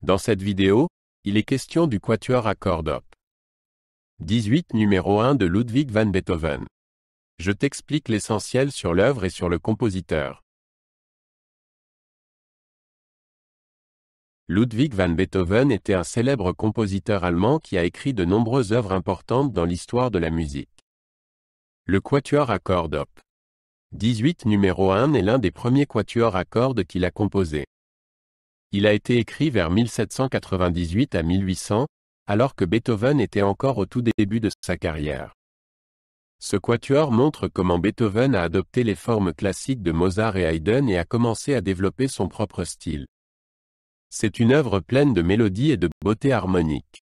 Dans cette vidéo, il est question du quatuor à cordes op. 18 numéro 1 de Ludwig van Beethoven. Je t'explique l'essentiel sur l'œuvre et sur le compositeur. Ludwig van Beethoven était un célèbre compositeur allemand qui a écrit de nombreuses œuvres importantes dans l'histoire de la musique. Le quatuor à cordes op. 18 numéro 1 est l'un des premiers quatuors à cordes qu'il a composé. Il a été écrit vers 1798 à 1800, alors que Beethoven était encore au tout début de sa carrière. Ce quatuor montre comment Beethoven a adopté les formes classiques de Mozart et Haydn et a commencé à développer son propre style. C'est une œuvre pleine de mélodie et de beauté harmonique.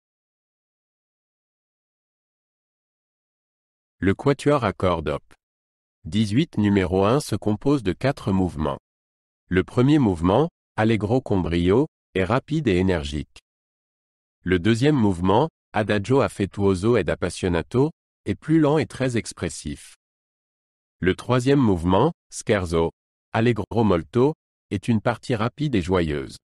Le quatuor à cordes op. 18 numéro 1 se compose de 4 mouvements. Le premier mouvement, Allegro con brio, est rapide et énergique. Le deuxième mouvement, Adagio affettuoso ed appassionato, est plus lent et très expressif. Le troisième mouvement, Scherzo, Allegro molto, est une partie rapide et joyeuse.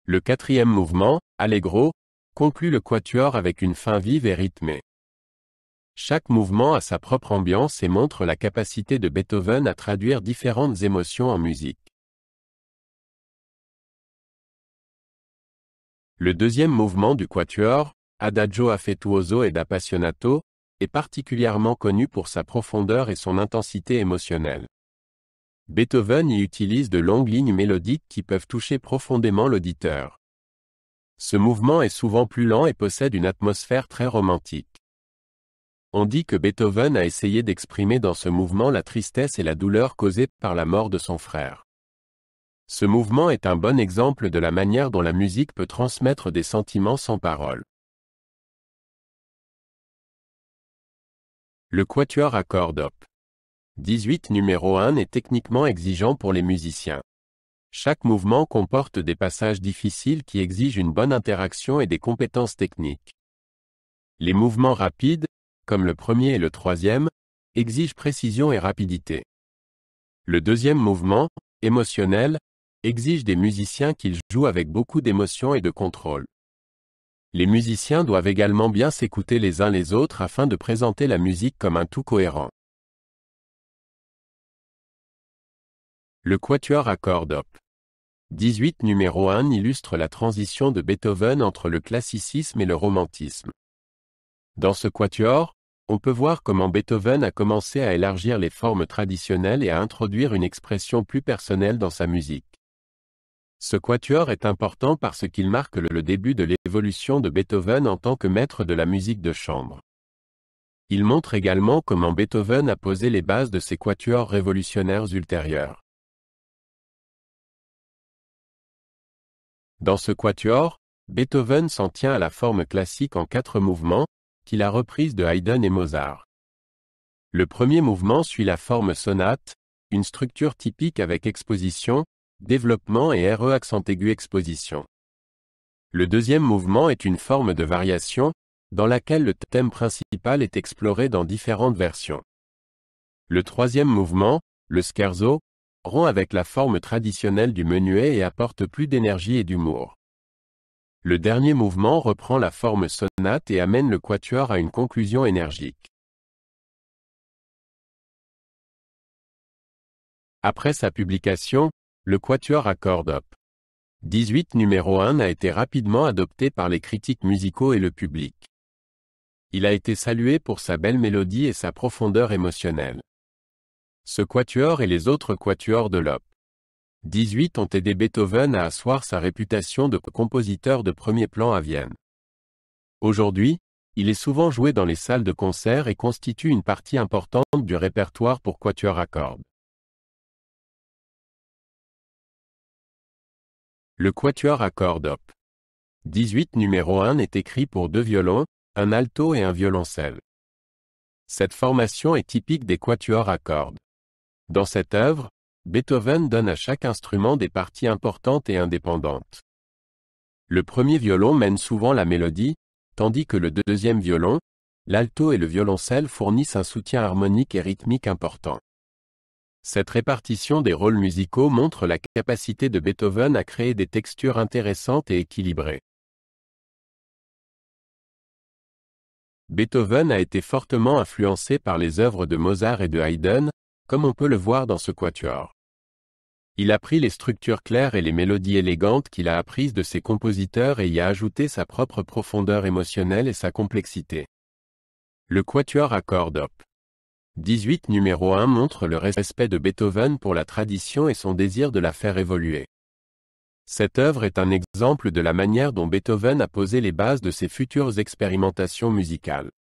Le quatrième mouvement, Allegro, conclut le quatuor avec une fin vive et rythmée. Chaque mouvement a sa propre ambiance et montre la capacité de Beethoven à traduire différentes émotions en musique. Le deuxième mouvement du quatuor, Adagio affettuoso ed appassionato, est particulièrement connu pour sa profondeur et son intensité émotionnelle. Beethoven y utilise de longues lignes mélodiques qui peuvent toucher profondément l'auditeur. Ce mouvement est souvent plus lent et possède une atmosphère très romantique. On dit que Beethoven a essayé d'exprimer dans ce mouvement la tristesse et la douleur causée par la mort de son frère. Ce mouvement est un bon exemple de la manière dont la musique peut transmettre des sentiments sans paroles. Le quatuor à cordes op. 18 numéro 1 est techniquement exigeant pour les musiciens. Chaque mouvement comporte des passages difficiles qui exigent une bonne interaction et des compétences techniques. Les mouvements rapides, comme le premier et le troisième, exigent précision et rapidité. Le deuxième mouvement, émotionnel, exige des musiciens qui jouent avec beaucoup d'émotion et de contrôle. Les musiciens doivent également bien s'écouter les uns les autres afin de présenter la musique comme un tout cohérent. Le quatuor à cordes op. 18 numéro 1 illustre la transition de Beethoven entre le classicisme et le romantisme. Dans ce quatuor, on peut voir comment Beethoven a commencé à élargir les formes traditionnelles et à introduire une expression plus personnelle dans sa musique. Ce quatuor est important parce qu'il marque le début de l'évolution de Beethoven en tant que maître de la musique de chambre. Il montre également comment Beethoven a posé les bases de ses quatuors révolutionnaires ultérieurs. Dans ce quatuor, Beethoven s'en tient à la forme classique en 4 mouvements, qu'il a reprise de Haydn et Mozart. Le premier mouvement suit la forme sonate, une structure typique avec exposition, développement et RE accent aigu exposition. Le deuxième mouvement est une forme de variation, dans laquelle le thème principal est exploré dans différentes versions. Le troisième mouvement, le scherzo, rompt avec la forme traditionnelle du menuet et apporte plus d'énergie et d'humour. Le dernier mouvement reprend la forme sonate et amène le quatuor à une conclusion énergique. Après sa publication, le quatuor à cordes op. 18 numéro 1 a été rapidement adopté par les critiques musicaux et le public. Il a été salué pour sa belle mélodie et sa profondeur émotionnelle. Ce quatuor et les autres quatuors de l'op. 18 ont aidé Beethoven à asseoir sa réputation de compositeur de premier plan à Vienne. Aujourd'hui, il est souvent joué dans les salles de concert et constitue une partie importante du répertoire pour quatuor à cordes. Le quatuor à cordes op. 18 numéro 1 est écrit pour 2 violons, un alto et un violoncelle. Cette formation est typique des quatuors à cordes. Dans cette œuvre, Beethoven donne à chaque instrument des parties importantes et indépendantes. Le premier violon mène souvent la mélodie, tandis que le deuxième violon, l'alto et le violoncelle fournissent un soutien harmonique et rythmique important. Cette répartition des rôles musicaux montre la capacité de Beethoven à créer des textures intéressantes et équilibrées. Beethoven a été fortement influencé par les œuvres de Mozart et de Haydn, comme on peut le voir dans ce quatuor. Il a pris les structures claires et les mélodies élégantes qu'il a apprises de ses compositeurs et y a ajouté sa propre profondeur émotionnelle et sa complexité. Le quatuor à cordes op. 18 numéro 1 montre le respect de Beethoven pour la tradition et son désir de la faire évoluer. Cette œuvre est un exemple de la manière dont Beethoven a posé les bases de ses futures expérimentations musicales.